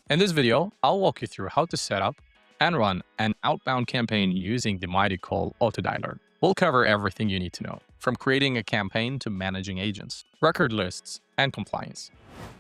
In this video, I'll walk you through how to set up and run an outbound campaign using the MightyCall auto dialer. We'll cover everything you need to know, from creating a campaign to managing agents, record lists, and compliance.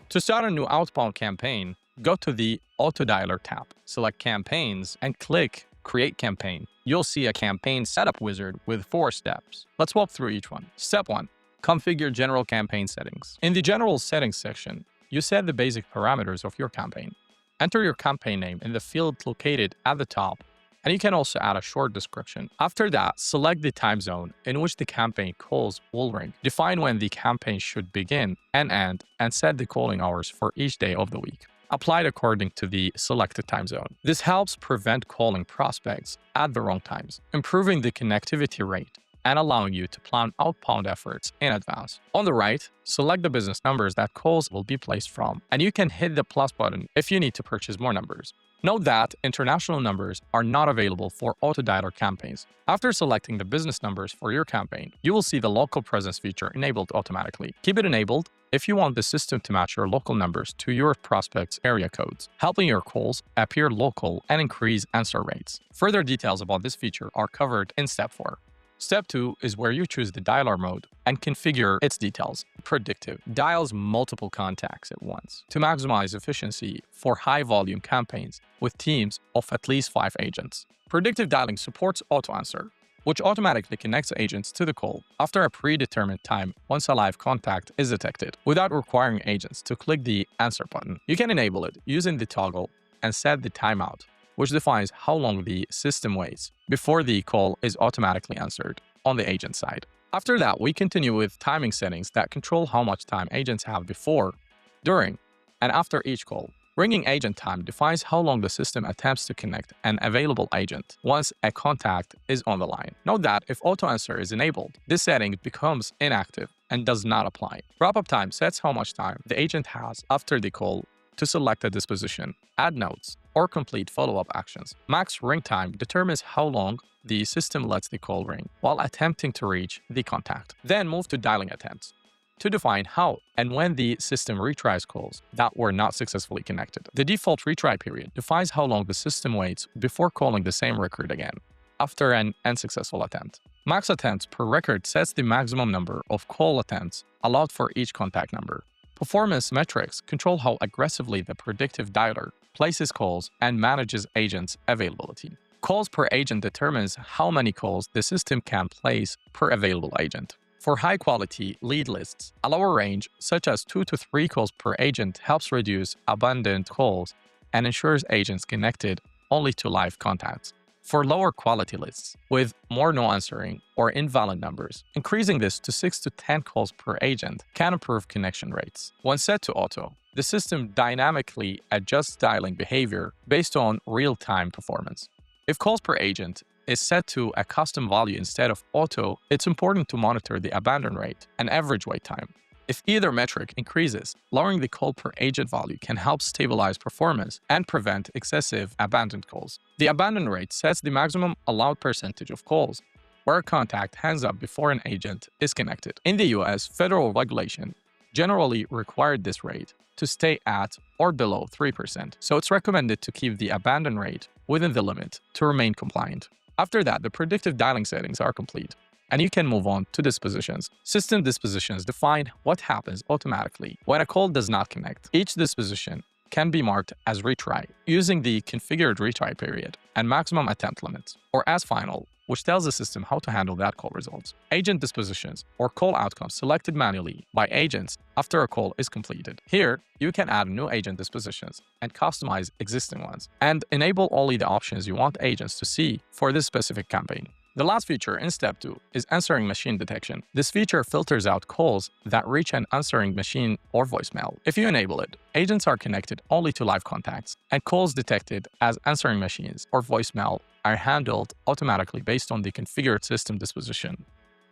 To start a new outbound campaign, go to the auto dialer tab, select campaigns, and click Create Campaign. You'll see a campaign setup wizard with 4 steps. Let's walk through each one. Step 1. Configure general campaign settings. In the general settings section, you set the basic parameters of your campaign. Enter your campaign name in the field located at the top, and you can also add a short description. After that, select the time zone in which the campaign calls will ring. Define when the campaign should begin and end, and set the calling hours for each day of the week, applied according to the selected time zone. This helps prevent calling prospects at the wrong times, improving the connectivity rate and allowing you to plan outbound efforts in advance. On the right, select the business numbers that calls will be placed from, and you can hit the plus button if you need to purchase more numbers. Note that international numbers are not available for auto dialer campaigns. After selecting the business numbers for your campaign, you will see the local presence feature enabled automatically. Keep it enabled if you want the system to match your local numbers to your prospect's area codes, helping your calls appear local and increase answer rates. Further details about this feature are covered in Step 4. Step 2 is where you choose the dialer mode and configure its details. Predictive dials multiple contacts at once to maximize efficiency for high-volume campaigns with teams of at least 5 agents. Predictive dialing supports auto-answer, which automatically connects agents to the call after a predetermined time once a live contact is detected, without requiring agents to click the answer button. You can enable it using the toggle and set the timeout, which defines how long the system waits before the call is automatically answered on the agent side. After that, we continue with timing settings that control how much time agents have before, during, and after each call. Ringing agent time defines how long the system attempts to connect an available agent once a contact is on the line. Note that if auto answer is enabled, this setting becomes inactive and does not apply. Wrap-up time sets how much time the agent has after the call to select a disposition, add notes, or complete follow-up actions. Max ring time determines how long the system lets the call ring while attempting to reach the contact. Then move to dialing attempts to define how and when the system retries calls that were not successfully connected. The default retry period defines how long the system waits before calling the same record again after an unsuccessful attempt. Max attempts per record sets the maximum number of call attempts allowed for each contact number. Performance metrics control how aggressively the predictive dialer places calls and manages agents' availability. Calls per agent determines how many calls the system can place per available agent. For high-quality lead lists, a lower range, such as 2 to 3 calls per agent, helps reduce abandoned calls and ensures agents connected only to live contacts. For lower quality lists with more no answering or invalid numbers, increasing this to 6 to 10 calls per agent can improve connection rates. When set to auto, the system dynamically adjusts dialing behavior based on real-time performance. If calls per agent is set to a custom value instead of auto, it's important to monitor the abandon rate and average wait time. If either metric increases, lowering the call per agent value can help stabilize performance and prevent excessive abandoned calls. The abandon rate sets the maximum allowed percentage of calls where a contact hangs up before an agent is connected. In the US, federal regulation generally required this rate to stay at or below 3%, so it's recommended to keep the abandon rate within the limit to remain compliant. After that, the predictive dialing settings are complete, and you can move on to dispositions. System dispositions define what happens automatically when a call does not connect. Each disposition can be marked as retry using the configured retry period and maximum attempt limits, or as final, which tells the system how to handle that call results. Agent dispositions, or call outcomes selected manually by agents after a call is completed. Here, you can add new agent dispositions and customize existing ones, and enable only the options you want agents to see for this specific campaign. The last feature in Step 2 is answering machine detection. This feature filters out calls that reach an answering machine or voicemail. If you enable it, agents are connected only to live contacts, and calls detected as answering machines or voicemail are handled automatically based on the configured system disposition.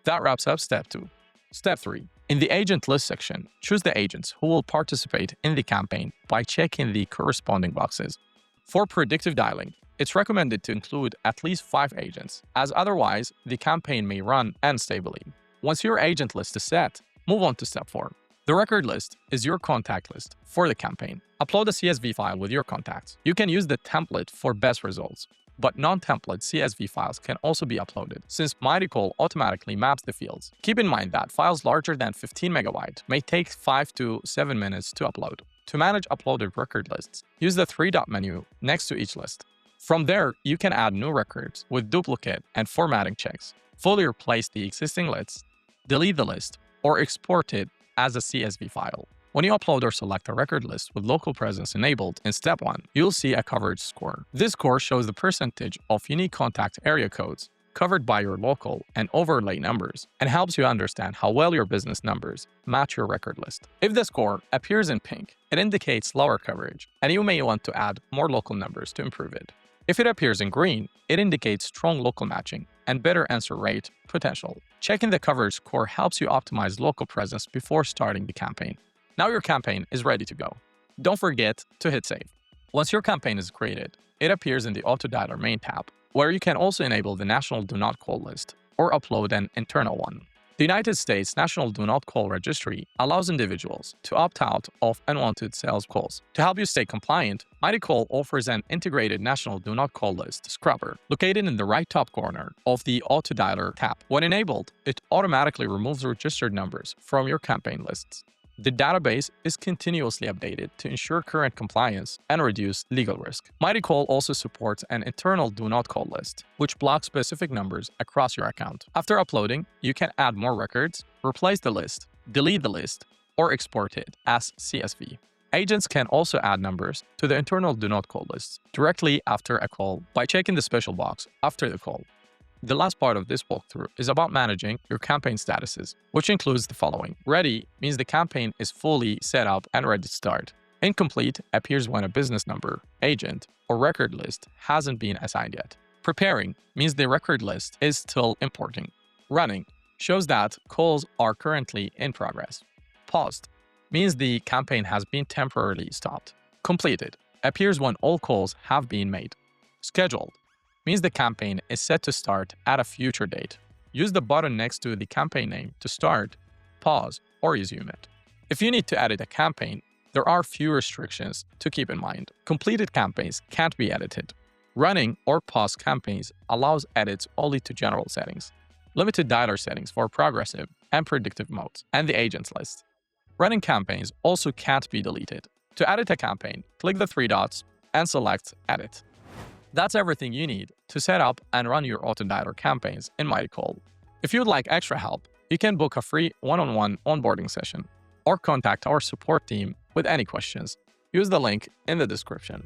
That wraps up Step 2. Step 3. In the agent list section, choose the agents who will participate in the campaign by checking the corresponding boxes. For predictive dialing, it's recommended to include at least 5 agents, as otherwise the campaign may run unstably. Once your agent list is set, move on to Step 4. The record list is your contact list for the campaign. Upload a CSV file with your contacts. You can use the template for best results, but non-template CSV files can also be uploaded, since MightyCall automatically maps the fields. Keep in mind that files larger than 15 MB may take 5 to 7 minutes to upload. To manage uploaded record lists, use the three-dot menu next to each list. From there, you can add new records with duplicate and formatting checks, fully replace the existing lists, delete the list, or export it as a CSV file. When you upload or select a record list with local presence enabled in step 1, you'll see a coverage score. This score shows the percentage of unique contact area codes covered by your local and overlay numbers and helps you understand how well your business numbers match your record list. If the score appears in pink, it indicates lower coverage, and you may want to add more local numbers to improve it. If it appears in green, it indicates strong local matching and better answer rate potential. Checking the coverage score helps you optimize local presence before starting the campaign. Now your campaign is ready to go. Don't forget to hit save. Once your campaign is created, it appears in the Auto Dialer main tab, where you can also enable the National Do Not Call list or upload an internal one. The United States National Do Not Call Registry allows individuals to opt out of unwanted sales calls. To help you stay compliant, MightyCall offers an integrated National Do Not Call list scrubber located in the right top corner of the Auto Dialer tab. When enabled, it automatically removes registered numbers from your campaign lists. The database is continuously updated to ensure current compliance and reduce legal risk. MightyCall also supports an internal Do Not Call list, which blocks specific numbers across your account. After uploading, you can add more records, replace the list, delete the list, or export it as CSV. Agents can also add numbers to the internal Do Not Call list directly after a call by checking the special box after the call. The last part of this walkthrough is about managing your campaign statuses, which includes the following. Ready means the campaign is fully set up and ready to start. Incomplete appears when a business number, agent, or record list hasn't been assigned yet. Preparing means the record list is still importing. Running shows that calls are currently in progress. Paused means the campaign has been temporarily stopped. Completed appears when all calls have been made. Scheduled means the campaign is set to start at a future date. Use the button next to the campaign name to start, pause, or resume it. If you need to edit a campaign, there are few restrictions to keep in mind. Completed campaigns can't be edited. Running or paused campaigns allows edits only to general settings. Limited dialer settings for progressive and predictive modes, and the agents list. Running campaigns also can't be deleted. To edit a campaign, click the three dots and select Edit. That's everything you need to set up and run your Auto Dialer campaigns in MightyCall. If you'd like extra help, you can book a free one-on-one onboarding session or contact our support team with any questions. Use the link in the description.